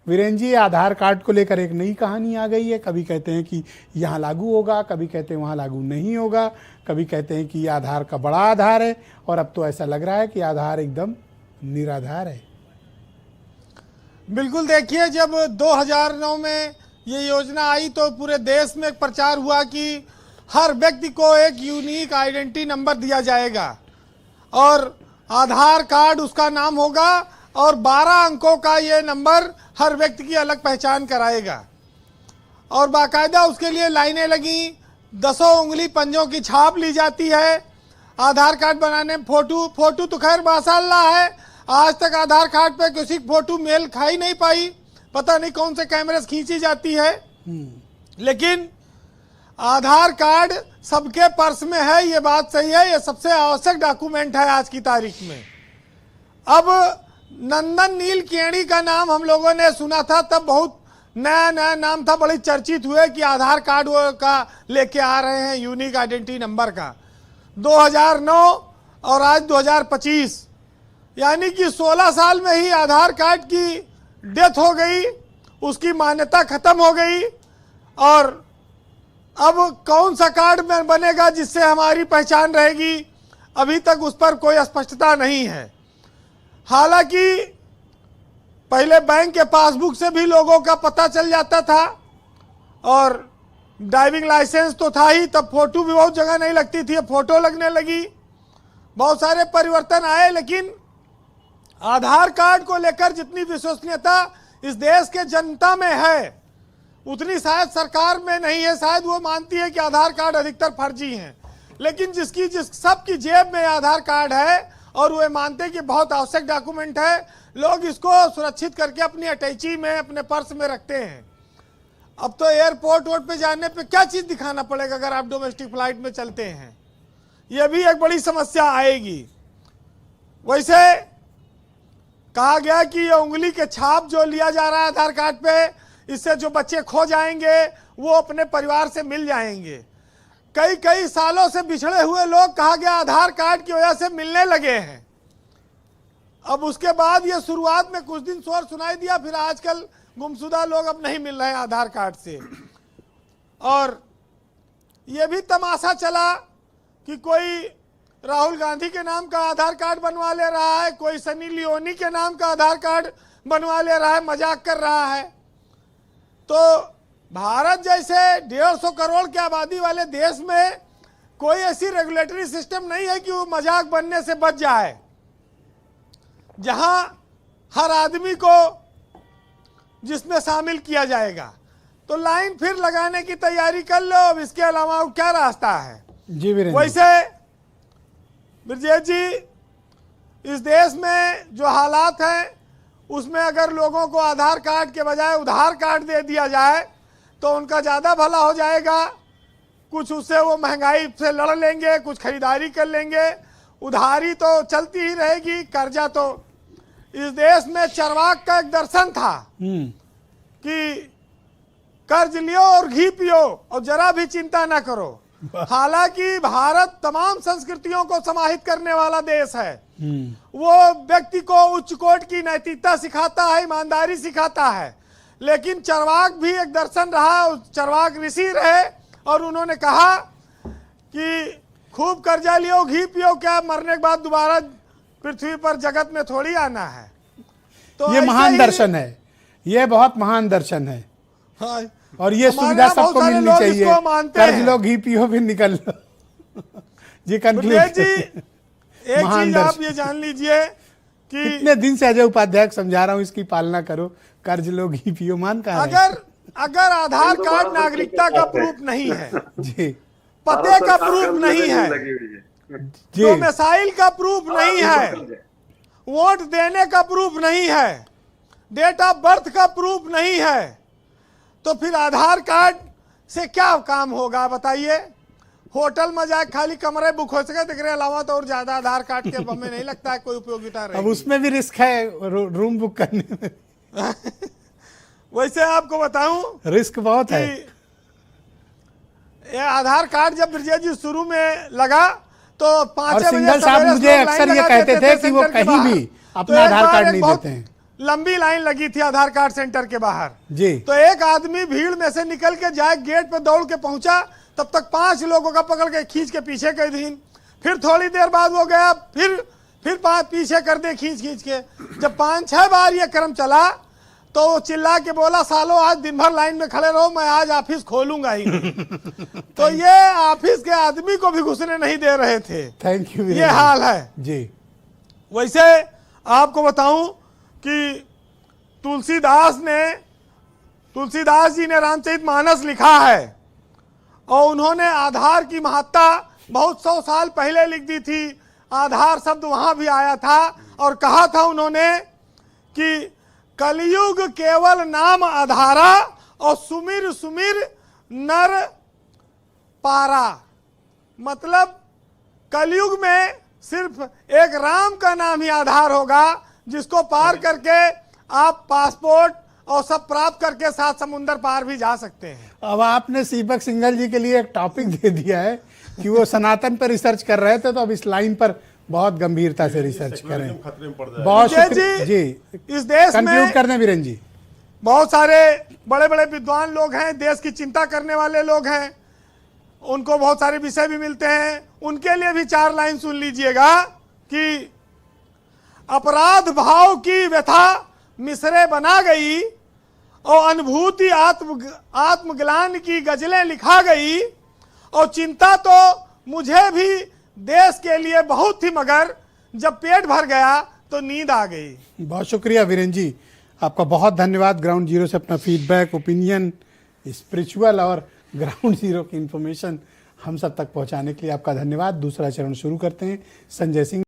वीरेन जी, आधार card को लेकर एक नई कहानी आ गई है। कभी कहते हैं कि यहाँ लागू होगा, कभी कहते हैं वहाँ लागू नहीं होगा, कभी कहते हैं कि ये आधार का बड़ा आधार है, और अब तो ऐसा लग रहा है कि आधार एकदम निराधार है। बिल्कुल, देखिए जब 2009 में ये योजना आई तो पूरे देश में एक प्रचार हुआ कि हर व्यक्ति को एक यूनिक आइडेंटिटी नंबर दिया जाएगा और आधार कार्ड उसका नाम होगा और 12 अंकों का ये नंबर हर व्यक्ति की अलग पहचान कराएगा। और बाकायदा उसके लिए लाइनें लगी, 10 उंगली पंजों की छाप ली जाती है। आधार कार्ड बनाने में फोटो तो खैर माशाअल्लाह है, आज तक आधार कार्ड पे किसी की फोटो मेल खा ही नहीं पाई, पता नहीं कौन से कैमरे से खींची जाती है। लेकिन आधार कार्ड सबके पर्स में है, ये बात सही है, ये सबसे आवश्यक डॉक्यूमेंट है आज की तारीख में। अब नंदन नील केणी का नाम हम लोगों ने सुना था, तब बहुत नया नया नाम था, बड़ी चर्चित हुए कि आधार कार्ड का लेके आ रहे हैं यूनिक आइडेंटिटी नंबर का। 2009 और आज 2025, यानी कि 16 साल में ही आधार कार्ड की डेथ हो गई, उसकी मान्यता खत्म हो गई। और अब कौन सा कार्ड में बनेगा जिससे हमारी पहचान रहेगी, अभी तक उस पर कोई स्पष्टता नहीं है। हालांकि पहले बैंक के पासबुक से भी लोगों का पता चल जाता था और ड्राइविंग लाइसेंस तो था ही, तब फोटो भी बहुत जगह नहीं लगती थी, फोटो लगने लगी, बहुत सारे परिवर्तन आए। लेकिन आधार कार्ड को लेकर जितनी विश्वसनीयता इस देश के जनता में है उतनी शायद सरकार में नहीं है। शायद वो मानती है कि आधार कार्ड अधिकतर फर्जी हैं, लेकिन सबकी जेब में आधार कार्ड है और वे मानते हैं कि बहुत आवश्यक डॉक्यूमेंट है, लोग इसको सुरक्षित करके अपनी अटैची में, अपने पर्स में रखते हैं। अब तो एयरपोर्ट वोर्ट पे जाने पे क्या चीज दिखाना पड़ेगा अगर आप डोमेस्टिक फ्लाइट में चलते हैं, यह भी एक बड़ी समस्या आएगी। वैसे कहा गया कि ये उंगली के छाप जो लिया जा रहा है आधार कार्ड पे, इससे जो बच्चे खो जाएंगे वो अपने परिवार से मिल जाएंगे। कई सालों से बिछड़े हुए लोग, कहा गया, आधार कार्ड की वजह से मिलने लगे हैं। अब उसके बाद ये शुरुआत में कुछ दिन शोर सुनाई दिया, फिर आजकल गुमशुदा लोग अब नहीं मिल रहे हैं आधार कार्ड से। और ये भी तमाशा चला कि कोई राहुल गांधी के नाम का आधार कार्ड बनवा ले रहा है, कोई सनी लियोनी के नाम का आधार कार्ड बनवा ले रहा है, मजाक कर रहा है। तो भारत जैसे 150 करोड़ की आबादी वाले देश में कोई ऐसी रेगुलेटरी सिस्टम नहीं है कि वो मजाक बनने से बच जाए, जहां हर आदमी को जिसमें शामिल किया जाएगा। तो लाइन फिर लगाने की तैयारी कर लो, अब इसके अलावा क्या रास्ता है। जी वैसे ब्रजेश जी, इस देश में जो हालात हैं उसमें अगर लोगों को आधार कार्ड के बजाय उधार कार्ड दे दिया जाए तो उनका ज़्यादा भला हो जाएगा। कुछ उससे वो महंगाई से लड़ लेंगे, कुछ खरीदारी कर लेंगे। उधारी तो चलती ही रहेगी, कर्जा तो। इस देश में चरवाक का एक दर्शन था कि कर्ज लियो और घी पियो और जरा भी चिंता ना करो। हालांकि भारत तमाम संस्कृतियों को समाहित करने वाला देश है, वो व्यक्ति को उच्च कोटि की नैतिकता सिखाता है, ईमानदारी सिखाता है। लेकिन चरवाक भी एक दर्शन रहा, चरवाक ऋषि रहे और उन्होंने कहा कि खूब कर्जा लियो घी पियो, क्या मरने के बाद दोबारा पृथ्वी पर जगत में थोड़ी आना है। तो ये महान दर्शन है, ये बहुत महान दर्शन है। हाँ, और ये सुविधा सबको मिलनी चाहिए, कर्ज लो घी पियो फिर निकल लो। जी कंक्लूड जी, एक चीज आप ये जान लीजिए कि कितने दिन से अजय उपाध्याय समझा रहा हूँ इसकी पालना करो, कर्ज लो घी पियो, मान कहा अगर आधार कार्ड नागरिकता का प्रूफ नहीं है जी, पते का प्रूफ नहीं है, डोमिसाइल का प्रूफ नहीं है, वोट देने का प्रूफ नहीं है, डेट ऑफ बर्थ का प्रूफ नहीं है, तो फिर आधार कार्ड से क्या काम होगा बताइए। होटल में जाए खाली कमरे बुक हो सके, दिख रहे अलावा तो और ज्यादा आधार कार्ड के हमें नहीं लगता है कोई उपयोगिता रहेगी। अब उसमें भी रिस्क है रूम बुक करने में। वैसे आपको बताऊं रिस्क बहुत है। ये आधार कार्ड जब ब्रजेश जी शुरू में लगा तो 5 बजे सिंघल साहब मुझे अक्सर ये कहते थे कि वो कहीं भी अपना आधार कार्ड नहीं देते हैं। लंबी लाइन लगी थी आधार कार्ड सेंटर के बाहर जी। तो एक आदमी भीड़ में से निकल के जाए गेट पे दौड़ के पहुंचा, तब तक 5 लोगों का पकड़ के खींच के पीछे कर दी। फिर थोड़ी देर बाद वो गया, फिर 5 पीछे कर दे खींच के। जब 5-6 बार ये क्रम चला तो वो चिल्ला के बोला, सालों आज दिन भर लाइन में खड़े रहो, मैं आज ऑफिस खोलूंगा ही नहीं। तो ये ऑफिस के आदमी को भी घुसने नहीं दे रहे थे। Thank you. ये हाल है जी। वैसे आपको बताऊं कि तुलसीदास जी ने रामचरितमानस लिखा है और उन्होंने आधार की महत्ता बहुत 100 साल पहले लिख दी थी। आधार शब्द वहां भी आया था और कहा था उन्होंने कि कलयुग केवल नाम आधारा और सुमिर सुमिर नर पारा। मतलब कलयुग में सिर्फ एक राम का नाम ही आधार होगा, जिसको पार करके आप पासपोर्ट और सब प्राप्त करके 7 समुंदर पार भी जा सकते हैं। अब आपने दीपक सिंघल जी के लिए एक टॉपिक दे दिया है कि वो सनातन पर रिसर्च कर रहे थे, तो अब इस लाइन पर बहुत गंभीरता से रिसर्च करें। बहुत शुक्रिया जी। इस देश में कंक्लूड करने वीरेन जी, बहुत सारे बड़े बड़े विद्वान लोग हैं, देश की चिंता करने वाले लोग हैं, उनको बहुत सारे विषय भी मिलते हैं। उनके लिए भी 4 लाइन सुन लीजिएगा कि अपराध भाव की व्यथा मिसरे बना गई और अनुभूति आत्मग्लान की गजलें लिखा गई और चिंता तो मुझे भी देश के लिए बहुत थी, मगर जब पेट भर गया तो नींद आ गई। बहुत शुक्रिया वीरेन जी, आपका बहुत धन्यवाद। ग्राउंड जीरो से अपना फीडबैक, ओपिनियन, स्पिरिचुअल और ग्राउंड जीरो की इंफॉर्मेशन हम सब तक पहुंचाने के लिए आपका धन्यवाद। दूसरा चरण शुरू करते हैं। संजय सिंह